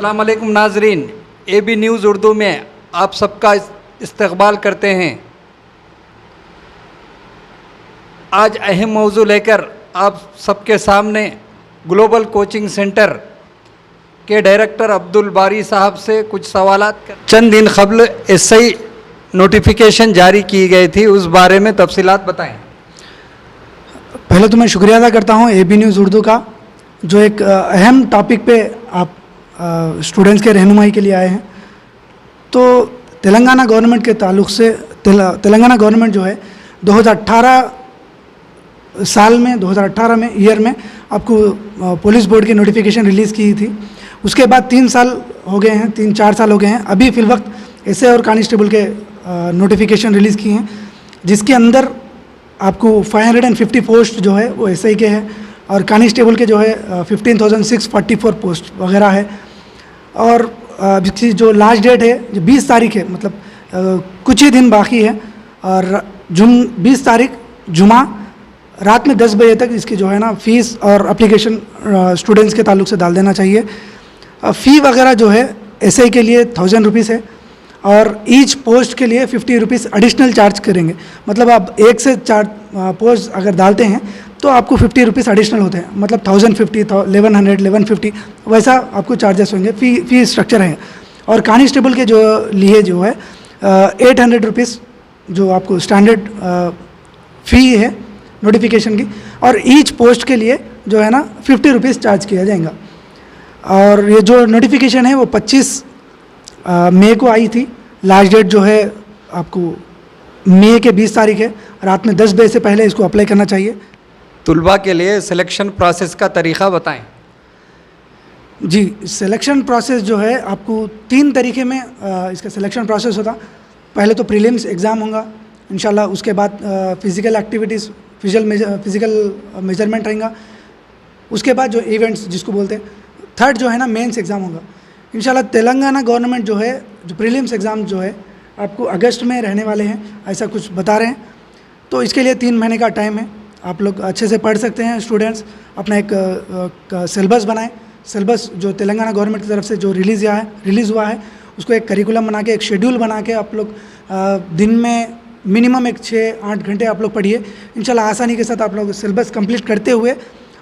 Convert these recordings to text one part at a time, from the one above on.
अस्सलाम वालेकुम नाजरीन, AB न्यूज़ उर्दू में आप सबका इस्तकबाल करते हैं। आज अहम मौजू लेकर आप सबके सामने ग्लोबल कोचिंग सेंटर के डायरेक्टर अब्दुल बारी साहब से कुछ सवालात चंद दिन कबल SI नोटिफिकेशन जारी की गई थी, उस बारे में तफसीलात बताएं। पहले तो मैं शुक्रिया अदा करता हूँ AB न्यूज़ उर्दू का, जो एक अहम टॉपिक पे आप स्टूडेंट्स के रहनुमाई के लिए आए हैं। तो तेलंगाना गवर्नमेंट के ताल्लुक़ से तेलंगाना गवर्नमेंट जो है 2018 साल में 2018 में ईयर में आपको पुलिस बोर्ड की नोटिफिकेशन रिलीज़ की थी। उसके बाद 3 साल हो गए हैं, 3-4 साल हो गए हैं। अभी फिल वक्त SI और कांस्टेबल के नोटिफिकेशन रिलीज़ किए हैं, जिसके अंदर आपको 550 पोस्ट जो है वो SI के हैं और कांस्टेबल के जो है 15,644 पोस्ट वगैरह है। और जिसकी जो लास्ट डेट है जो 20 तारीख है, मतलब कुछ ही दिन बाकी है। और 20 तारीख जुमा रात में 10 बजे तक इसकी जो है ना फ़ीस और एप्लीकेशन स्टूडेंट्स के ताल्लुक़ से डाल देना चाहिए। फ़ी वगैरह जो है SI के लिए 1000 रुपीज़ है और ईच पोस्ट के लिए 50 रुपीज़ एडिशनल चार्ज करेंगे। मतलब आप 1 से 4 पोस्ट अगर डालते हैं तो आपको 50 रुपीज़ एडिशनल होते हैं, मतलब 1050, 1100, 1150 वैसा आपको चार्जेस होंगे। फ़ी स्ट्रक्चर है। और कांस्टेबल के जो लिए जो है 800 रुपीज़ जो आपको स्टैंडर्ड फ़ी है नोटिफिकेशन की, और ईच पोस्ट के लिए जो है ना 50 रुपीज़ चार्ज किया जाएगा। और ये जो नोटिफिकेशन है वो 25 मई को आई थी। लास्ट डेट जो है आपको मई के 20 तारीख है। रात में 10 बजे से पहले इसको अप्लाई करना चाहिए। तुलबा के लिए सिलेक्शन प्रोसेस का तरीक़ा बताएं। जी, सिलेक्शन प्रोसेस जो है आपको 3 तरीके में इसका सिलेक्शन प्रोसेस होता। पहले तो प्रीलिम्स एग्ज़ाम होगा इंशाल्लाह, उसके बाद फ़िज़िकल एक्टिविटीज़, फिज़िकल मेजरमेंट रहेगा। उसके बाद जो इवेंट्स जिसको बोलते हैं, थर्ड जो है ना मेंस एग्ज़ाम होगा इंशाल्लाह। तेलंगाना गवर्नमेंट जो है जो प्रीलिम्स एग्ज़ाम जो है आपको अगस्त में रहने वाले हैं, ऐसा कुछ बता रहे हैं। तो इसके लिए 3 महीने का टाइम है। आप लोग अच्छे से पढ़ सकते हैं। स्टूडेंट्स अपना एक सिलेबस बनाएं। सिलेबस जो तेलंगाना गवर्नमेंट की तरफ से जो रिलीज़ हुआ है उसको एक करिकुलम बना के, एक शेड्यूल बना के आप लोग दिन में मिनिमम एक 6-8 घंटे आप लोग पढ़िए। इंशाल्लाह आसानी के साथ आप लोग सिलेबस कंप्लीट करते हुए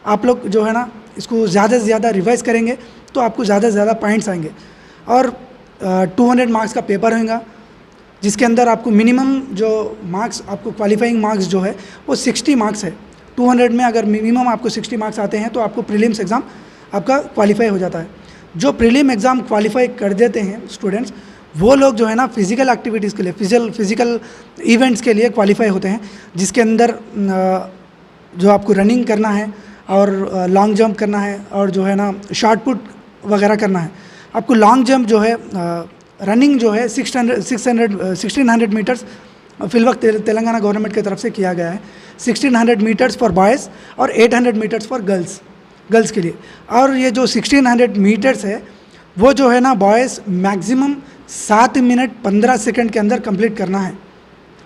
आप लोग जो है ना इसको ज़्यादा से ज़्यादा रिवाइज़ करेंगे तो आपको ज़्यादा से ज़्यादा पॉइंट्स आएंगे। और 200 मार्क्स का पेपर होगा, जिसके अंदर आपको मिनिमम जो मार्क्स आपको क्वालिफाइंग मार्क्स जो है वो 60 मार्क्स है। 200 में अगर मिनिमम आपको 60 मार्क्स आते हैं तो आपको प्रीलिम्स एग्ज़ाम आपका क्वालिफाई हो जाता है। जो प्रीलिम एग्ज़ाम क्वालिफाई कर देते हैं स्टूडेंट्स, वो लोग जो है ना फ़िज़िकल एक्टिविटीज़ के लिए, फ़िज़िकल इवेंट्स के लिए क्वालिफाई होते हैं, जिसके अंदर जो आपको रनिंग करना है और लॉन्ग जंप करना है और जो है ना शॉट पुट वगैरह करना है। आपको लॉन्ग जंप जो है रनिंग जो है 1600 मीटर्स फिल वक्त तेलंगाना गवर्नमेंट की तरफ से किया गया है। 1600 मीटर्स फॉर बॉयज़ और 800 मीटर्स फॉर गर्ल्स के लिए। और ये जो 1600 मीटर्स है वो जो है ना बॉयज़ मैक्सिमम 7 मिनट 15 सेकंड के अंदर कंप्लीट करना है।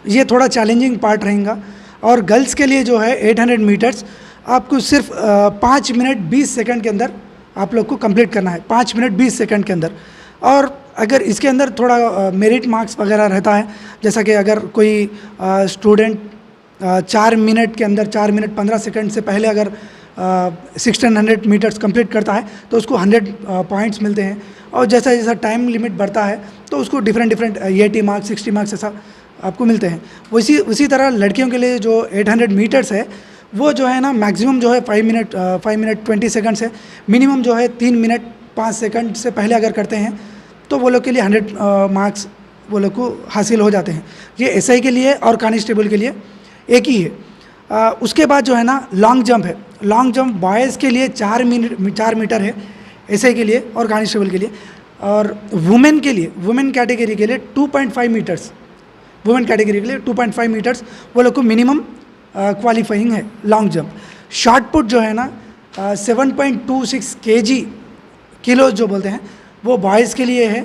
ये थोड़ा चैलेंजिंग पार्ट रहेगा। और गर्ल्स के लिए जो है 800 मीटर्स आपको सिर्फ 5 मिनट 20 सेकंड के अंदर आप लोग को कंप्लीट करना है, 5 मिनट 20 सेकंड के अंदर। और अगर इसके अंदर थोड़ा मेरिट मार्क्स वगैरह रहता है, जैसा कि अगर कोई स्टूडेंट 4 मिनट के अंदर 4 मिनट 15 सेकंड से पहले अगर 1600 मीटर्स कंप्लीट करता है तो उसको 100 पॉइंट्स मिलते हैं। और जैसा जैसा टाइम लिमिट बढ़ता है तो उसको डिफरेंट 80 मार्क्स 60 मार्क्स ऐसा आपको मिलते हैं। उसी तरह लड़कियों के लिए जो 800 मीटर्स है वो जो है ना मैक्सिमम जो है 5 मिनट 20 सेकंड से मिनिमम जो है 3 मिनट 5 सेकंड से पहले अगर करते हैं तो वो लोग के लिए 100 मार्क्स वो लोग को हासिल हो जाते हैं। ये SI के लिए और कांस्टेबल के लिए एक ही है। उसके बाद जो है ना लॉन्ग जंप है। लॉन्ग जंप बॉयज़ के लिए 4 मीटर है SI के लिए और कांस्टेबल के लिए। और वुमेन के लिए, वुमेन कैटेगरी के लिए 2.5 मीटर्स, वुमेन कैटेगरी के लिए 2.5 मीटर्स वो लोग को मिनिमम क्वालिफाइंग है लॉन्ग जंप। शॉट पुट जो है ना 7.26 किलो जो बोलते हैं वो बॉयज़ के लिए है,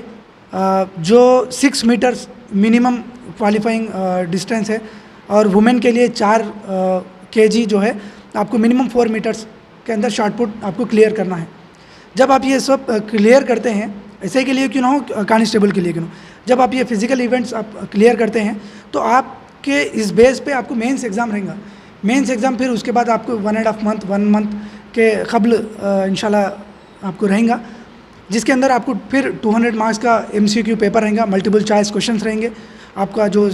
जो 6 मीटर्स मिनिमम क्वालिफाइंग डिस्टेंस है। और वुमेन के लिए 4 kg जो है आपको मिनिमम 4 मीटर्स के अंदर शॉट पुट आपको क्लियर करना है। जब आप ये सब क्लियर करते हैं एसआई के लिए क्यों ना हो, कांस्टेबल के लिए क्यों ना हो, जब आप ये फिजिकल इवेंट्स आप क्लियर करते हैं तो आपके इस बेस पे आपको मेंस एग्ज़ाम रहेगा। मेंस एग्ज़ाम फिर उसके बाद आपको 1.5 मंथ 1 मंथ के कबल इंशाल्लाह आपको रहेगा, जिसके अंदर आपको फिर 200 मार्क्स का MCQ पेपर रहेगा, मल्टीपल चॉइस क्वेश्चंस रहेंगे। आपका जो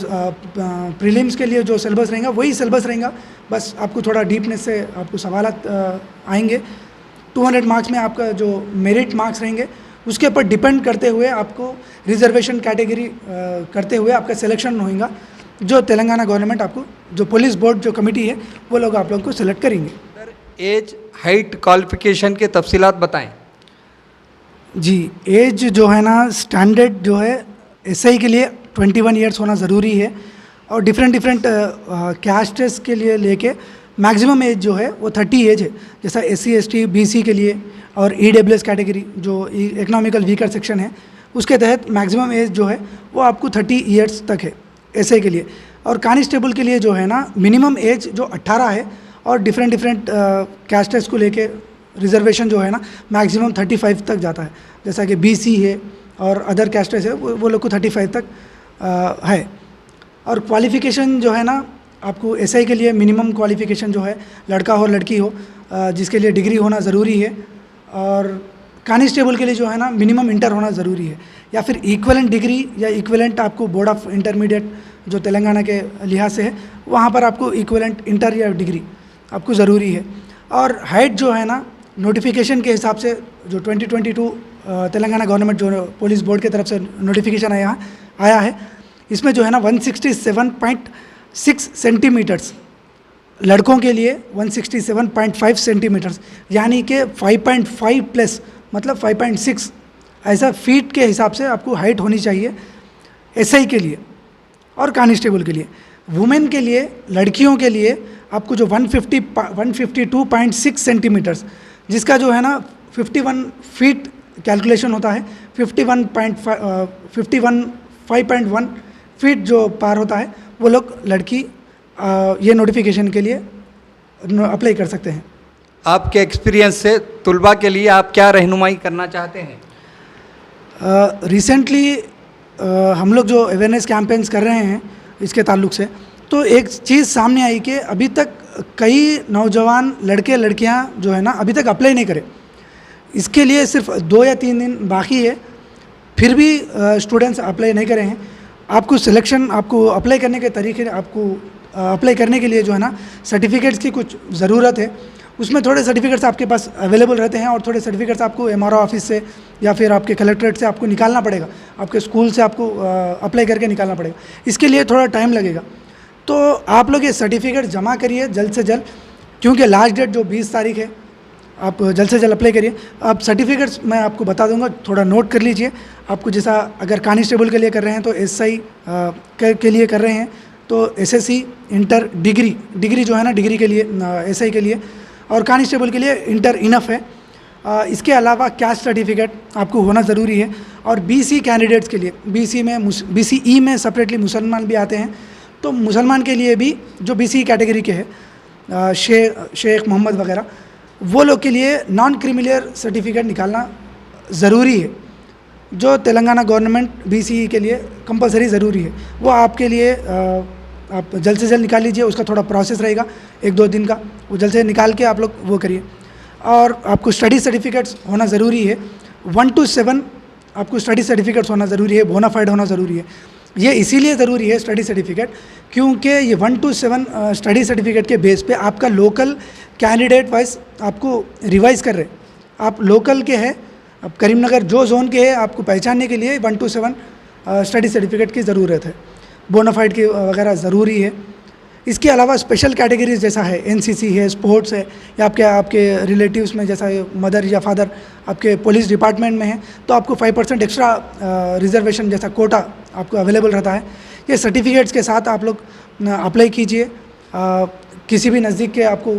प्रीलिम्स के लिए जो सिलेबस रहेगा वही सिलेबस रहेगा, बस आपको थोड़ा डीपनेस से आपको सवालात आएंगे। 200 मार्क्स में आपका जो मेरिट मार्क्स रहेंगे उसके ऊपर डिपेंड करते हुए आपको रिजर्वेशन कैटेगरी करते हुए आपका सिलेक्शन होगा, जो तेलंगाना गवर्नमेंट आपको जो पुलिस बोर्ड जो कमेटी है वो लोग आप लोगों को सिलेक्ट करेंगे। सर, एज हाइट क्वालिफिकेशन के तफसीलात बताएं। जी, एज जो है ना स्टैंडर्ड जो है एसआई के लिए 21 ईयर्स होना ज़रूरी है, और डिफरेंट कैस्टेस के लिए लेके मैक्सिमम एज जो है वो 30 एज है। जैसा SC ST BC के लिए और EWS कैटेगरी जो इकोनॉमिकल वीकर सेक्शन है उसके तहत मैक्सिमम एज जो है वो आपको 30 ईयर्स तक है एसआई के लिए। और कांस्टेबल के लिए जो है ना मिनिमम एज जो 18 है, और डिफरेंट कैस्टेस को लेके रिजर्वेशन जो है ना मैक्सिमम 35 तक जाता है। जैसा कि BC है और अदर कैस्टेस है वो लोग को 35 तक है। और क्वालिफ़िकेशन जो है ना आपको एसआई के लिए मिनिमम क्वालिफ़िकेशन जो है लड़का हो लड़की हो जिसके लिए डिग्री होना ज़रूरी है, और कांस्टेबल के लिए जो है ना मिनिमम इंटर होना ज़रूरी है, या फिर इक्विवेलेंट डिग्री या इक्विवेलेंट आपको बोर्ड ऑफ इंटरमीडिएट जो तेलंगाना के लिहाज से है वहाँ पर आपको इक्विवेलेंट इंटर या डिग्री आपको ज़रूरी है। और हाइट जो है ना नोटिफिकेशन के हिसाब से जो 2022 तेलंगाना गवर्नमेंट जो पुलिस बोर्ड की तरफ से नोटिफिकेशन आया है इसमें जो है ना 167.6 सेंटीमीटर्स लड़कों के लिए 167.5 सेंटीमीटर्स, यानी कि 5.5 प्लस मतलब 5.6 ऐसा फीट के हिसाब से आपको हाइट होनी चाहिए एसआई के लिए और कांस्टेबल के लिए। वुमेन के लिए लड़कियों के लिए आपको जो 152.6 सेंटीमीटर्स जिसका जो है ना 51 फीट कैलकुलेशन होता है, 5.1 फीट जो पार होता है वो लोग लड़की ये नोटिफिकेशन के लिए अप्लाई कर सकते हैं। आपके एक्सपीरियंस से तुलबा के लिए आप क्या रहनुमाई करना चाहते हैं? रिसेंटली हम लोग जो अवेयरनेस कैंपेन्स कर रहे हैं इसके ताल्लुक से, तो एक चीज़ सामने आई कि अभी तक कई नौजवान लड़के लड़कियां जो है ना अभी तक अप्लाई नहीं करे। इसके लिए सिर्फ 2 या 3 दिन बाकी है, फिर भी स्टूडेंट्स अप्लाई नहीं करे हैं। आपको सिलेक्शन आपको अप्लाई करने के तरीके आपको अप्लाई करने के लिए जो है ना सर्टिफिकेट्स की कुछ ज़रूरत है। उसमें थोड़े सर्टिफिकेट्स आपके पास अवेलेबल रहते हैं और थोड़े सर्टिफिकेट्स आपको MRO ऑफिस से या फिर आपके कलेक्ट्रेट से आपको निकालना पड़ेगा, आपके स्कूल से आपको अप्लाई करके निकालना पड़ेगा। इसके लिए थोड़ा टाइम लगेगा, तो आप लोग ये सर्टिफिकेट जमा करिए जल्द से जल्द, क्योंकि लास्ट डेट जो 20 तारीख है, आप जल्द से जल्द अप्लाई करिए। आप सर्टिफिकेट्स मैं आपको बता दूंगा, थोड़ा नोट कर लीजिए। आपको जैसा अगर कांस्टेबल के लिए कर रहे हैं तो SI के लिए कर रहे हैं तो SSC इंटर डिग्री जो है ना डिग्री के लिए SI के लिए, और कांस्टेबल के लिए इंटर इनफ है। इसके अलावा कैस्ट सर्टिफिकेट आपको होना ज़रूरी है। और BC कैंडिडेट्स के लिए BCE में सेपरेटली मुसलमान भी आते हैं, तो मुसलमान के लिए भी जो BC कैटेगरी के हैं शेख मोहम्मद वगैरह, वो लोग के लिए नॉन क्रिमिनल सर्टिफिकेट निकालना ज़रूरी है, जो तेलंगाना गवर्नमेंट BCE के लिए कंपलसरी ज़रूरी है। वो आपके लिए आप जल्द से जल्द निकाल लीजिए। उसका थोड़ा प्रोसेस रहेगा 1-2 दिन का, वो जल्द से निकाल के आप लोग वो करिए। और आपको स्टडी सर्टिफिकेट्स होना ज़रूरी है, 1 to 7 आपको स्टडी सर्टिफिकेट्स होना ज़रूरी है, बोनाफाइड होना ज़रूरी है। ये इसीलिए ज़रूरी है स्टडी सर्टिफिकेट क्योंकि ये 1 to 7 स्टडी सर्टिफिकेट के बेस पे आपका लोकल कैंडिडेट वाइज आपको रिवाइज़ कर रहे हैं। आप लोकल के हैं, अब करीमनगर जो जोन के हैं, आपको पहचानने के लिए 1 to 7 स्टडी सर्टिफिकेट की ज़रूरत है, बोनाफाइड की वगैरह ज़रूरी है। इसके अलावा स्पेशल कैटेगरीज जैसा है NCC है, स्पोर्ट्स है, या आपके रिलेटिव्स में जैसा मदर या फादर आपके पुलिस डिपार्टमेंट में है, तो आपको 5% एक्स्ट्रा रिजर्वेशन जैसा कोटा आपको अवेलेबल रहता है। ये सर्टिफिकेट्स के साथ आप लोग अप्लाई कीजिए। किसी भी नज़दीक के आपको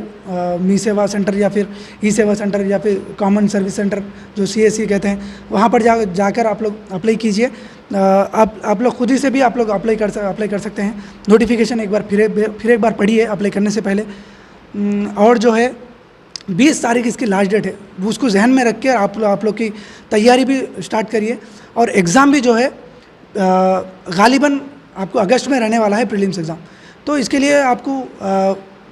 मी सेवा सेंटर या फिर ई-सेवा सेंटर या फिर कॉमन सर्विस सेंटर जो CSC कहते हैं, वहाँ पर जाकर आप लोग अप्लाई कीजिए। आप लोग खुद ही से भी आप लोग अप्लाई कर सकते हैं। नोटिफिकेशन एक बार फिर एक बार पढ़िए अप्लाई करने से पहले। और जो है 20 तारीख इसकी लास्ट डेट है, वो उसको जहन में रख के आप लोग की तैयारी भी स्टार्ट करिए। और एग्ज़ाम भी जो है गालिबन आपको अगस्त में रहने वाला है प्रीलिम्स एग्ज़ाम। तो इसके लिए आपको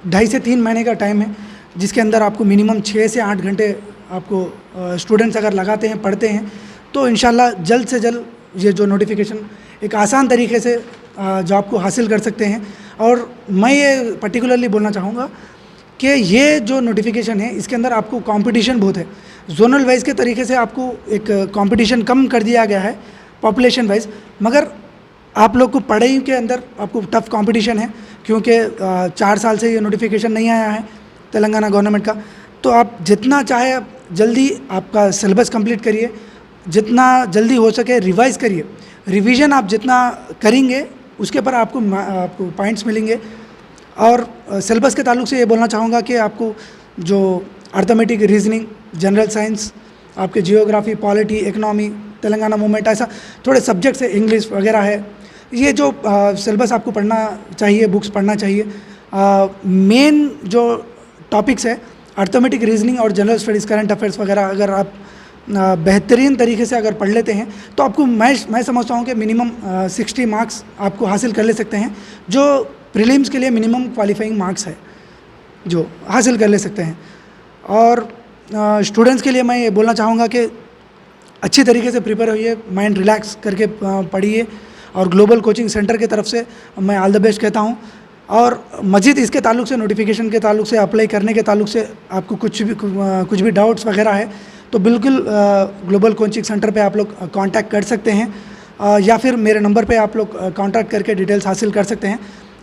2.5 से 3 महीने का टाइम है, जिसके अंदर आपको मिनिमम 6 से 8 घंटे आपको स्टूडेंट्स अगर लगाते हैं, पढ़ते हैं, तो इंशाल्लाह जल्द से जल्द ये जो नोटिफिकेशन एक आसान तरीके से जॉब को हासिल कर सकते हैं। और मैं ये पर्टिकुलरली बोलना चाहूँगा कि ये जो नोटिफिकेशन है इसके अंदर आपको कंपटीशन बहुत है। जोनल वाइज के तरीके से आपको एक कंपटीशन कम कर दिया गया है पॉपुलेशन वाइज, मगर आप लोग को पढ़ाई के अंदर आपको टफ कंपटीशन है, क्योंकि 4 साल से ये नोटिफिकेशन नहीं आया है तेलंगाना गवर्नमेंट का। तो आप जितना चाहे जल्दी आपका सिलेबस कंप्लीट करिए, जितना जल्दी हो सके रिवाइज करिए। रिवीजन आप जितना करेंगे उसके पर आपको पॉइंट्स मिलेंगे। और सिलेबस के ताल्लुक से ये बोलना चाहूँगा कि आपको जो अर्थमेटिक, रीजनिंग, जनरल साइंस, आपके geography, polity, economy, Telangana movement, ऐसा थोड़े सब्जेक्ट्स है, इंग्लिश वगैरह है, ये जो सिलेबस आपको पढ़ना चाहिए, बुक्स पढ़ना चाहिए। मेन जो टॉपिक्स है अर्थमेटिक, रीजनिंग और जनरल स्टडीज़, करंट अफेयर्स वगैरह अगर आप बेहतरीन तरीके से अगर पढ़ लेते हैं तो आपको मैं समझता हूँ कि मिनिमम 60 मार्क्स आपको हासिल कर ले सकते हैं, जो प्रीलिम्स के लिए मिनिमम क्वालिफाइंग मार्क्स है जो हासिल कर ले सकते हैं। और स्टूडेंट्स के लिए मैं ये बोलना चाहूँगा कि अच्छी तरीके से प्रिपेयर होइए, माइंड रिलैक्स करके पढ़िए। और ग्लोबल कोचिंग सेंटर की तरफ से मैं ऑल द बेस्ट कहता हूँ। और मज़ीद इसके ताल्लुक से, नोटिफिकेशन के ताल्लुक से, अप्लाई करने के ताल्लुक से आपको कुछ भी डाउट्स वगैरह है तो बिल्कुल ग्लोबल कोचिंग सेंटर पे आप लोग कांटेक्ट कर सकते हैं, या फिर मेरे नंबर पे आप लोग कांटेक्ट करके डिटेल्स हासिल कर सकते हैं।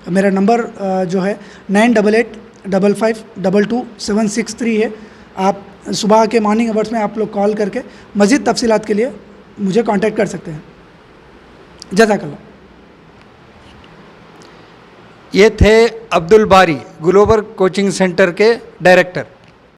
मेरा नंबर जो है 9885522763 है। आप सुबह के मॉर्निंग आवर्स में आप लोग कॉल करके मज़ीद तफसीलात के लिए मुझे कांटेक्ट कर सकते हैं। जज़ाकल्लाह। ये थे अब्दुल बारी, ग्लोबल कोचिंग सेंटर के डायरेक्टर।